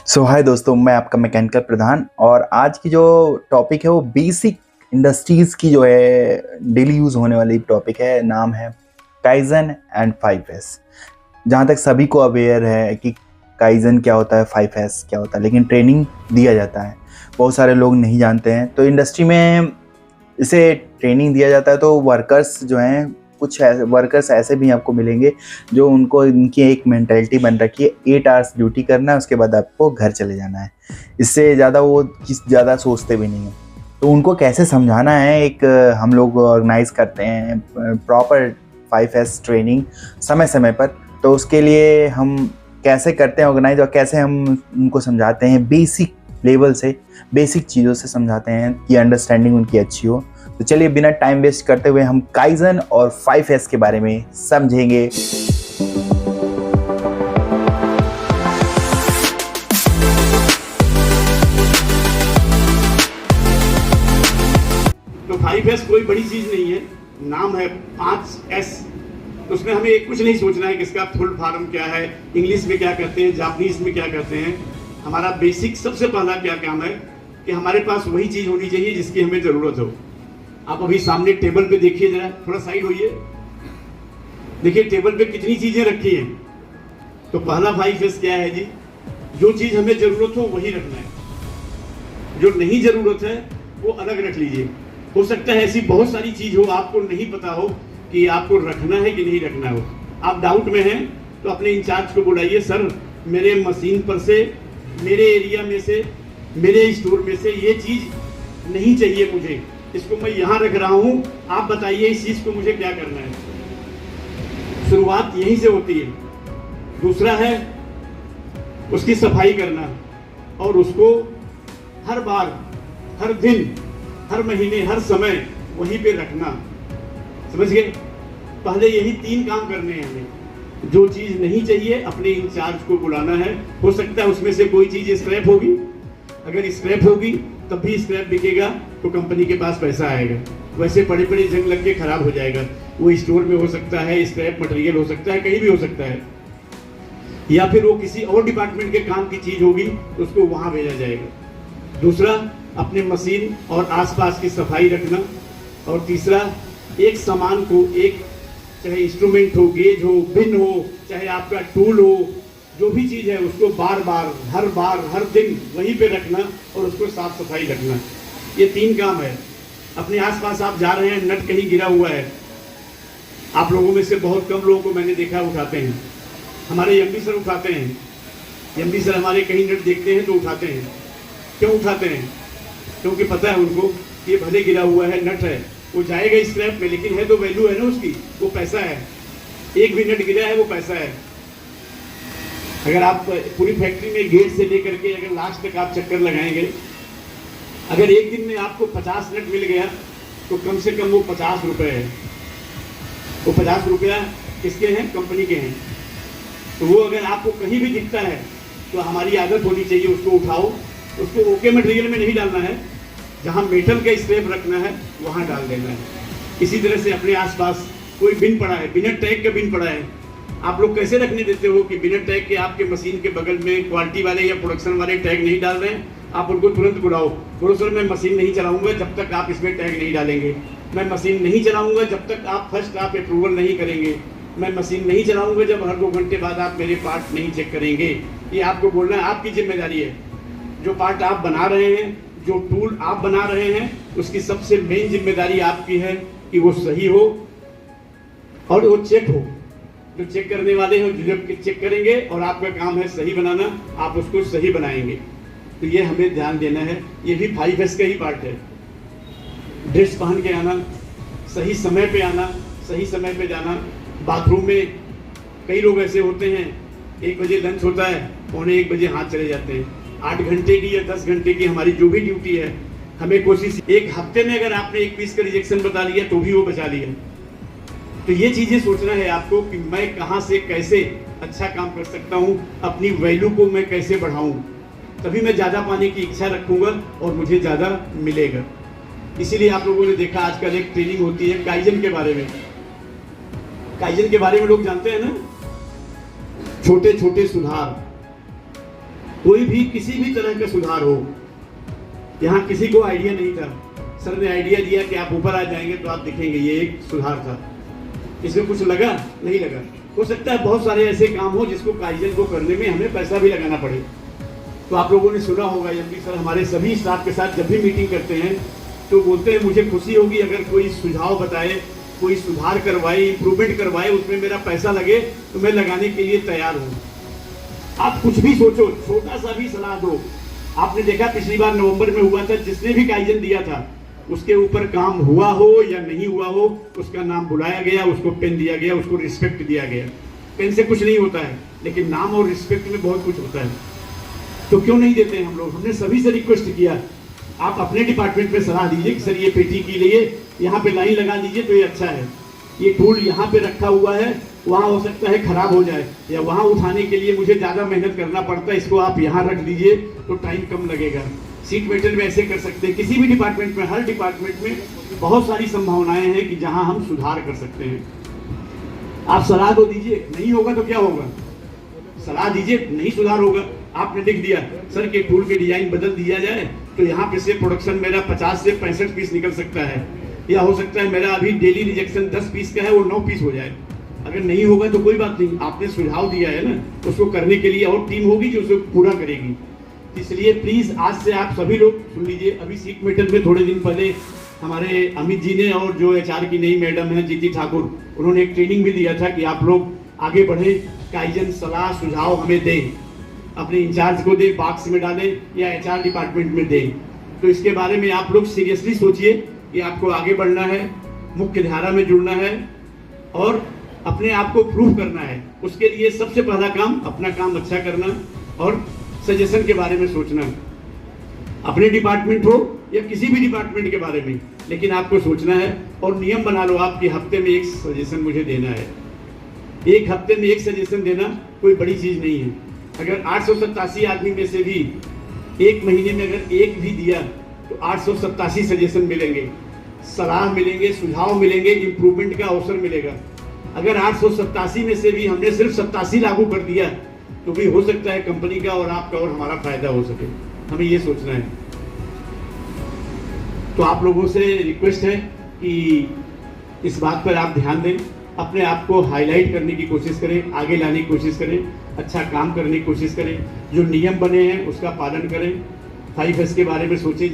हाय दोस्तों, मैं आपका मैकेनिकल प्रधान। और आज की जो टॉपिक है वो बेसिक इंडस्ट्रीज़ की जो है डेली यूज़ होने वाली टॉपिक है। नाम है काइजन एंड 5S। जहाँ तक सभी को अवेयर है कि काइजन क्या होता है, 5S क्या होता है, लेकिन ट्रेनिंग दिया जाता है, बहुत सारे लोग नहीं जानते हैं। तो इंडस्ट्री में इसे ट्रेनिंग दिया जाता है तो वर्कर्स जो हैं, कुछ वर्कर्स ऐसे भी आपको मिलेंगे जो उनको इनकी एक मेंटालिटी बन रखी है 8 आवर्स ड्यूटी करना है, उसके बाद आपको घर चले जाना है। इससे ज़्यादा वो ज़्यादा सोचते भी नहीं हैं। तो उनको कैसे समझाना है, एक हम लोग ऑर्गेनाइज करते हैं प्रॉपर 5S ट्रेनिंग समय समय पर। तो उसके लिए हम कैसे करते हैं ऑर्गेनाइज और कैसे हम उनको समझाते हैं बेसिक लेवल से, बेसिक चीज़ों से समझाते हैं कि अंडरस्टैंडिंग उनकी अच्छी हो। तो चलिए बिना टाइम वेस्ट करते हुए हम काइजन और 5S के बारे में समझेंगे। तो 5S कोई बड़ी चीज नहीं है, नाम है 5S। तो उसमें हमें कुछ नहीं सोचना है कि इसका फुल फॉर्म क्या है, इंग्लिश में क्या कहते हैं, जापानीज में क्या कहते हैं। हमारा बेसिक सबसे पहला क्या काम है कि हमारे पास वही चीज होनी चाहिए जिसकी हमें जरूरत हो। आप अभी सामने टेबल पे देखिए, जरा थोड़ा साइड होइए, देखिए टेबल पे कितनी चीजें रखी हैं। तो पहला 5S क्या है जी, जो चीज हमें जरूरत हो वही रखना है, जो नहीं जरूरत है वो अलग रख लीजिए। हो सकता है ऐसी बहुत सारी चीज हो, आपको नहीं पता हो कि आपको रखना है कि नहीं रखना हो। आप डाउट में हैं तो अपने इंचार्ज को बुलाइए, सर मेरे मशीन पर से, मेरे एरिया में से, मेरे स्टोर में से ये चीज नहीं चाहिए मुझे, इसको मैं यहाँ रख रहा हूँ, आप बताइए इस चीज को मुझे क्या करना है। शुरुआत यहीं से होती है। दूसरा है उसकी सफाई करना और उसको हर बार, हर दिन, हर महीने, हर समय वहीं पे रखना। समझ गए? पहले यही 3 काम करने हैं हमें। जो चीज नहीं चाहिए अपने इंचार्ज को बुलाना है। हो सकता है उसमें से कोई चीज स्क्रैप होगी, अगर स्क्रैप होगी तब भी स्क्रैप बिकेगा तो कंपनी के पास पैसा आएगा। वैसे पड़े पड़े जंग लग के खराब हो जाएगा। वो स्टोर में हो सकता है, स्क्रैप मटेरियल हो सकता है, कहीं भी हो सकता है, या फिर वो किसी और डिपार्टमेंट के काम की चीज होगी तो उसको वहां भेजा जाएगा। दूसरा, अपने मशीन और आसपास की सफाई रखना। और तीसरा, एक सामान को, एक चाहे इंस्ट्रूमेंट हो, गेज हो, पिन हो, चाहे आपका टूल हो, जो भी चीज है उसको बार बार हर दिन वहीं पे रखना और उसको साफ सफाई रखना। ये 3 काम है। अपने आसपास आप जा रहे हैं, नट कहीं गिरा हुआ है, आप लोगों में से बहुत कम लोगों को मैंने देखा उठाते हैं। हमारे एमडी सर उठाते हैं। एमडी सर हमारे कहीं नट देखते हैं तो उठाते हैं। क्यों उठाते हैं? क्योंकि पता है उनको कि ये भले गिरा हुआ है, नट है, वो जाएगा स्क्रैप में, लेकिन है तो वैल्यू है ना उसकी, वो पैसा है। एक भी नट गिरा है वो पैसा है। अगर आप पूरी फैक्ट्री में गेट से लेकर के अगर लास्ट तक आप चक्कर लगाएंगे, अगर एक दिन में आपको 50 नट मिल गया तो कम से कम वो 50 रुपए है। वो 50 रुपया किसके हैं? कंपनी के हैं। तो वो अगर आपको कहीं भी दिखता है तो हमारी आदत होनी चाहिए उसको उठाओ, उसको ओके मटेरियल में नहीं डालना है, जहाँ मेटल का स्क्रैप रखना है वहाँ डाल देना है। इसी तरह से अपने आसपास कोई बिन पड़ा है, बिना टैग का बिन पड़ा है, आप लोग कैसे रखने देते हो कि बिना टैग के आपके मशीन के बगल में क्वालिटी वाले या प्रोडक्शन वाले टैग नहीं डाल रहे हैं, आप उनको तुरंत बुलाओ, बोलो सर मैं मशीन नहीं चलाऊंगा जब तक आप इसमें टैग नहीं डालेंगे, मैं मशीन नहीं चलाऊंगा जब तक आप फर्स्ट आप अप्रूवल नहीं करेंगे, मैं मशीन नहीं चलाऊंगा जब हर 2 घंटे बाद आप मेरे पार्ट नहीं चेक करेंगे। ये आपको बोलना है, आपकी जिम्मेदारी है। जो पार्ट आप बना रहे हैं, जो टूल आप बना रहे हैं, उसकी सबसे मेन जिम्मेदारी आपकी है कि वो सही हो और वो चेक हो। जो चेक करने वाले हैं जो चेक करेंगे और आपका काम है सही बनाना, आप उसको सही बनाएंगे। तो ये हमें ध्यान देना है। ये भी 5S का ही पार्ट है। ड्रेस पहन के आना, सही समय पे आना, सही समय पे जाना। बाथरूम में कई लोग ऐसे होते हैं, 1 बजे लंच होता है, 1:45 बजे हाथ चले जाते हैं। 8 घंटे की या 10 घंटे की हमारी जो भी ड्यूटी है, हमें कोशिश, एक हफ्ते में अगर आपने 1 पीस का रिजेक्शन बता लिया तो भी वो बचा लिया। तो ये चीजें सोचना है आपको कि मैं कहां से कैसे अच्छा काम कर सकता हूं, अपनी वैल्यू को मैं कैसे बढ़ाऊं, तभी मैं ज्यादा पाने की इच्छा रखूंगा और मुझे ज्यादा मिलेगा। इसीलिए आप लोगों ने देखा आजकल एक ट्रेनिंग होती है काइजन के बारे में। काइजन के बारे में लोग जानते हैं ना, छोटे छोटे सुधार। कोई भी किसी भी तरह का सुधार हो, यहाँ किसी को आइडिया नहीं था, सर ने आइडिया दिया कि आप ऊपर आ जाएंगे तो आप दिखेंगे, ये एक सुधार था। इसमें कुछ लगा नहीं लगा, हो सकता है बहुत सारे ऐसे काम हो जिसको काइजन को करने में हमें पैसा भी लगाना पड़े। तो आप लोगों ने सुना होगा एमडी सर हमारे सभी स्टाफ के साथ जब भी मीटिंग करते हैं तो बोलते हैं मुझे खुशी होगी अगर कोई सुझाव बताए, कोई सुधार करवाए, इंप्रूवमेंट करवाए, उसमें मेरा पैसा लगे तो मैं लगाने के लिए तैयार हूँ। आप कुछ भी सोचो, छोटा सा भी सलाह दो। आपने देखा पिछली बार नवंबर में हुआ था, जिसने भी काइजन दिया था उसके ऊपर काम हुआ हो या नहीं हुआ हो, उसका नाम बुलाया गया, उसको पेन दिया गया, उसको रिस्पेक्ट दिया गया। पेन से कुछ नहीं होता है, लेकिन नाम और रिस्पेक्ट में बहुत कुछ होता है। तो क्यों नहीं देते हैं हम लोग? हमने सभी से रिक्वेस्ट किया, आप अपने डिपार्टमेंट में सलाह दीजिए कि सर ये पेटी के लिए यहाँ पे लाइन लगा दीजिए तो ये अच्छा है, ये टूल यहाँ पे रखा हुआ है, वहाँ हो सकता है खराब हो जाए, या वहाँ उठाने के लिए मुझे ज़्यादा मेहनत करना पड़ता है, इसको आप यहाँ रख दीजिए तो टाइम कम लगेगा। सीट मेटल में ऐसे कर सकते हैं। किसी भी डिपार्टमेंट में, हर डिपार्टमेंट में बहुत सारी संभावनाएं हैं कि जहाँ हम सुधार कर सकते हैं। आप सलाह तो दीजिए, नहीं होगा तो क्या होगा? सलाह दीजिए, नहीं सुधार होगा। आपने लिख दिया सर के टूल के डिजाइन बदल दिया जाए तो यहाँ पे से प्रोडक्शन मेरा 50 से 65 पीस निकल सकता है, या हो सकता है मेरा अभी डेली रिजेक्शन 10 पीस का है वो 9 पीस हो जाए। अगर नहीं होगा तो कोई बात नहीं, आपने सुझाव दिया है ना, उसको करने के लिए और टीम होगी जो उसको पूरा करेगी। इसलिए प्लीज आज से आप सभी लोग सुन लीजिए। अभी सीट मेटल में थोड़े दिन पहले हमारे अमित जी ने और जो एचआर की नई मैडम है जीती ठाकुर, उन्होंने एक ट्रेनिंग भी दिया था कि आप लोग आगे बढ़े, काइजन सलाह सुझाव हमें दें, अपने इंचार्ज को दें, बॉक्स में डालें या एचआर डिपार्टमेंट में दें। तो इसके बारे में आप लोग सीरियसली सोचिए कि आपको आगे बढ़ना है, मुख्य धारा में जुड़ना है और अपने आप को प्रूव करना है। उसके लिए सबसे पहला काम अपना काम अच्छा करना और सजेशन के बारे में सोचना, अपने डिपार्टमेंट हो या किसी भी डिपार्टमेंट के बारे में, लेकिन आपको सोचना है और नियम बना लो आप कि हफ्ते में एक सजेशन मुझे देना है। एक हफ्ते में एक सजेशन देना कोई बड़ी चीज नहीं है। अगर 887 आदमी में से भी एक महीने में अगर एक भी दिया तो 887 सजेशन मिलेंगे, सलाह मिलेंगे, सुझाव मिलेंगे, इंप्रूवमेंट का अवसर मिलेगा। अगर 887 में से भी हमने सिर्फ 87 लागू कर दिया तो भी हो सकता है कंपनी का और आपका और हमारा फायदा हो सके। हमें ये सोचना है। तो आप लोगों से रिक्वेस्ट है कि इस बात पर आप ध्यान दें, अपने आप को हाईलाइट करने की कोशिश करें, आगे लाने की कोशिश करें, अच्छा काम करने की कोशिश करें, जो नियम बने हैं उसका पालन करें, 5S के बारे में सोचें।